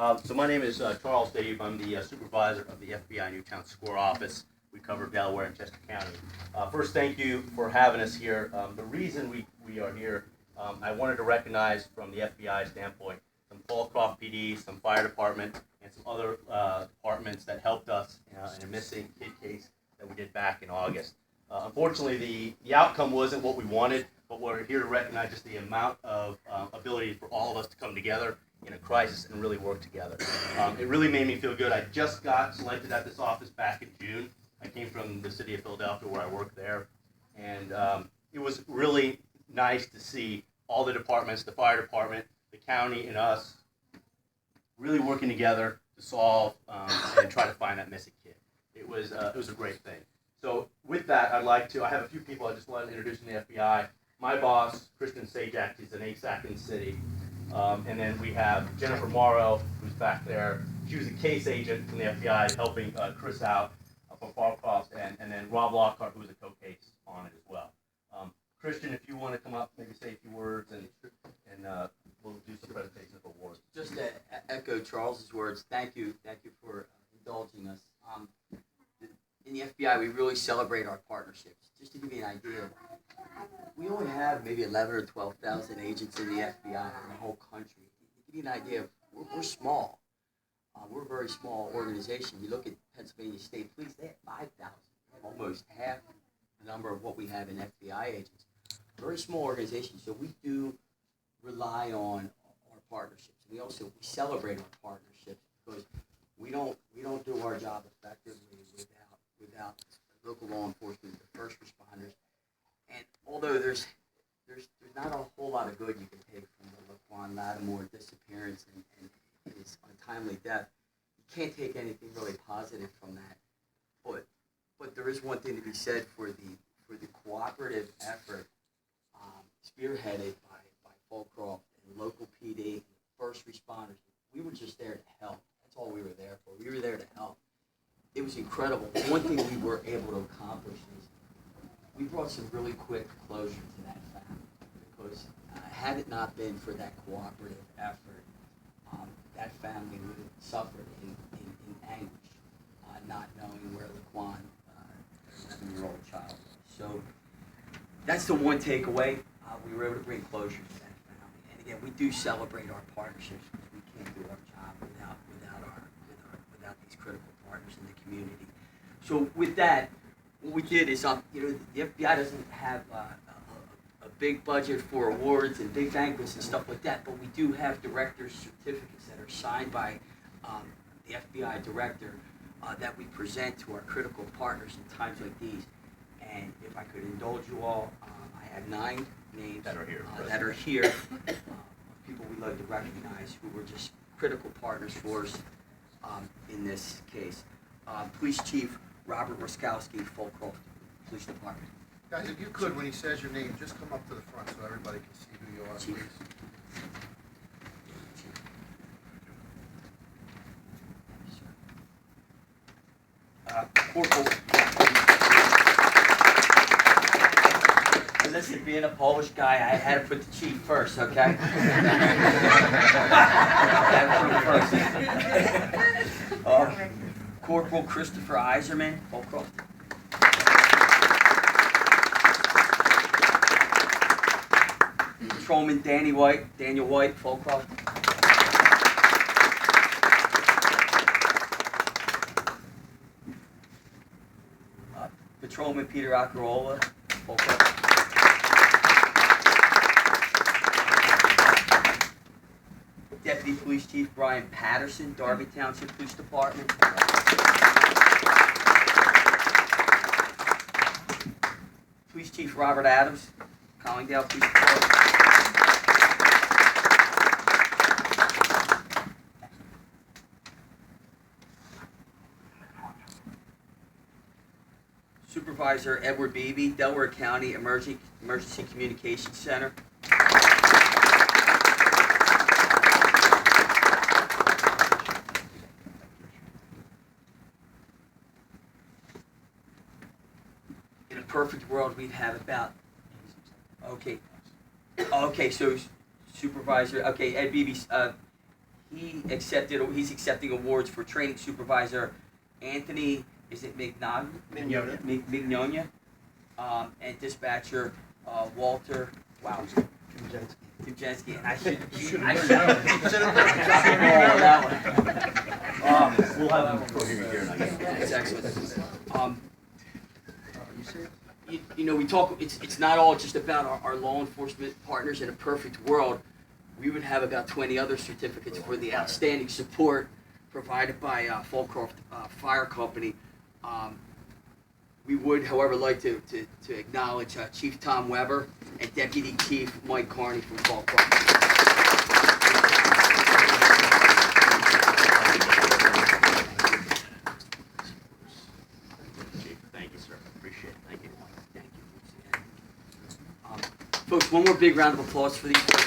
So my name is Charles Dave. I'm the supervisor of the FBI Newtown SCORE office. We cover Delaware and Chester County. First, thank you for having us here. The reason we are here, I wanted to recognize from the FBI standpoint some Fallcroft PD, some fire department, and some other departments that helped us in a missing kid case that we did back in August. Unfortunately, the outcome wasn't what we wanted, but we're here to recognize just the amount of ability for all of us to come together in a crisis and really work together. It really made me feel good. I just got selected at this office back in June. I came from the city of Philadelphia where I work there, and it was really nice to see all the departments, the fire department, the county, and us really working together to solve and try to find that missing kid. It was a great thing. So with that, I have a few people I just want to introduce in the FBI. My boss, Kristen Sajak, he's an ASAC in the city. And then we have Jennifer Morrow, who's back there. She was a case agent from the FBI helping Chris out from Fallcroft, and then Rob Lockhart, who was a co-case on it as well. Christian, if you want to come up, maybe say a few words, and we'll do some presentations of awards. Just to echo Charles's words, thank you for indulging us. In the FBI, we really celebrate our partnerships. Just to give you an idea, we only have maybe 11 or 12,000 agents in the FBI in the whole country. To give you an idea, we're small. We're a very small organization. You look at Pennsylvania State Police, they have 5,000, almost half the number of what we have in FBI agents. Very small organization, so we do rely on our partnerships. We celebrate our partnerships because we don't do our job effectively without local law enforcement, the first responders. And although there's not a whole lot of good you can take from the Laquan Lattimore disappearance and his untimely death, you can't take anything really positive from that. But there is one thing to be said for the cooperative effort spearheaded by Fallcroft and local PD and first responders. We were just there to help. That's all we were there for. We were there to help. It was incredible. One thing we were able to accomplish is we brought some really quick closure to that family, because had it not been for that cooperative effort, that family would have suffered in anguish, not knowing where Laquan, their 11-year-old child, was. So that's the one takeaway. We were able to bring closure to that family. And again, we do celebrate our partnerships because we can't do our job without these critical partners in the community. So with that, what we did is, the FBI doesn't have a big budget for awards and big banquets and stuff like that, but we do have director's certificates that are signed by the FBI director that we present to our critical partners in times like these. And if I could indulge you all, I have 9 names That are here. People we'd like to recognize who were just critical partners for us in this case. Police Chief Robert Roskowski, Fallcroft Police Department. Guys, if you could, when he says your name, just come up to the front so everybody can see who you are, Chief. please. Corporal. Listen, being a Polish guy, I had to put the chief first, okay? Corporal Christopher Iserman, Fallcroft. Patrolman Daniel White, Fallcroft. Patrolman Peter Accarola, Fallcroft. Deputy Police Chief Brian Patterson, Darby Township Police Department. Police Chief Robert Adams, Collingdale Police Department. Supervisor Edward Beebe, Delaware County Emergency Communications Center. In a perfect world, we'd have about, so Supervisor, Ed Beebe, He's accepting awards for training supervisor Anthony, is it Mignonia? Mignonia. And dispatcher Walter, wow, Timjensky. And I should know. We'll have them for here and I That's excellent. You know, we talk, it's not all just about our law enforcement partners. In a perfect world, we would have about 20 other certificates for the outstanding support provided by Fallcroft Fire Company. We would, however, like to acknowledge Chief Tom Weber and Deputy Chief Mike Carney from Fallcroft. Thank you, sir. Appreciate it. Thank you. Thank you. Folks, one more big round of applause for these folks.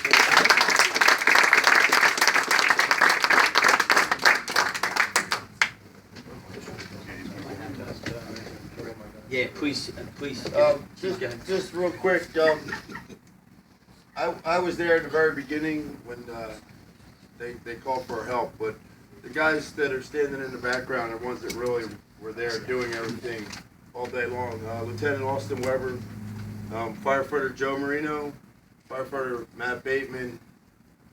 Yeah, please. Go ahead. Just real quick, I was there at the very beginning when they called for help, but the guys that are standing in the background are ones that really were there doing everything all day long. Lieutenant Austin Weber, firefighter Joe Marino, firefighter Matt Bateman,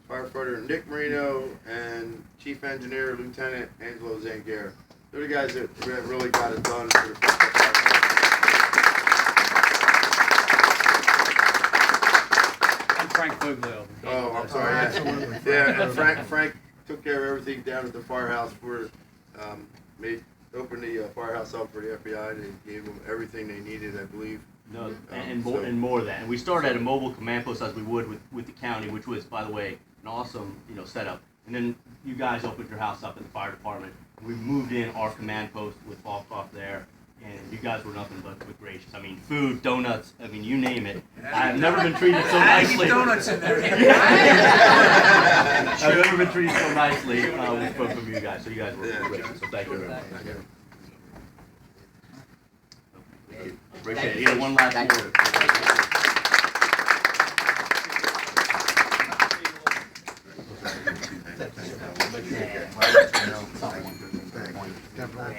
firefighter Nick Marino, and Chief Engineer Lieutenant Angelo Zangier. They're the guys that really got it done for the Frank Foglio. Oh, I'm sorry. Absolutely. Yeah, and Frank took care of everything down at the firehouse. Opened the firehouse up for the FBI. They gave them everything they needed, I believe. No, and more than that. And we started at a mobile command post as we would with the county, which was, by the way, an awesome setup. And then you guys opened your house up at the fire department. We moved in our command post with Fallcroft there, and you guys were nothing but gracious. I mean, food, donuts, I mean, you name it. I've never been treated so nicely. Donuts in there. I've never been treated so nicely from you guys. So you guys were gracious. So thank you very much. Appreciate it. Yeah, one last word. Definitely.